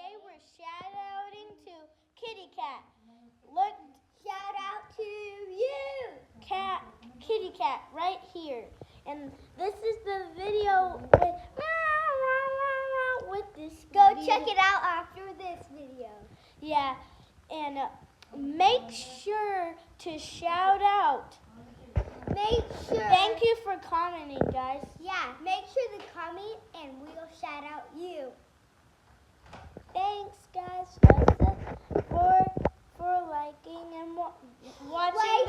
Today we're shout-outing to Kitty Cat. Look, Shout out to you! Kitty Cat, right here. And this is the video with this. Go check it out after this video. Yeah, and make sure to shout out. Make sure. Thank you for commenting, guys. Yeah, make sure to comment and we'll shout out you. Thanks, guys, for liking and watching.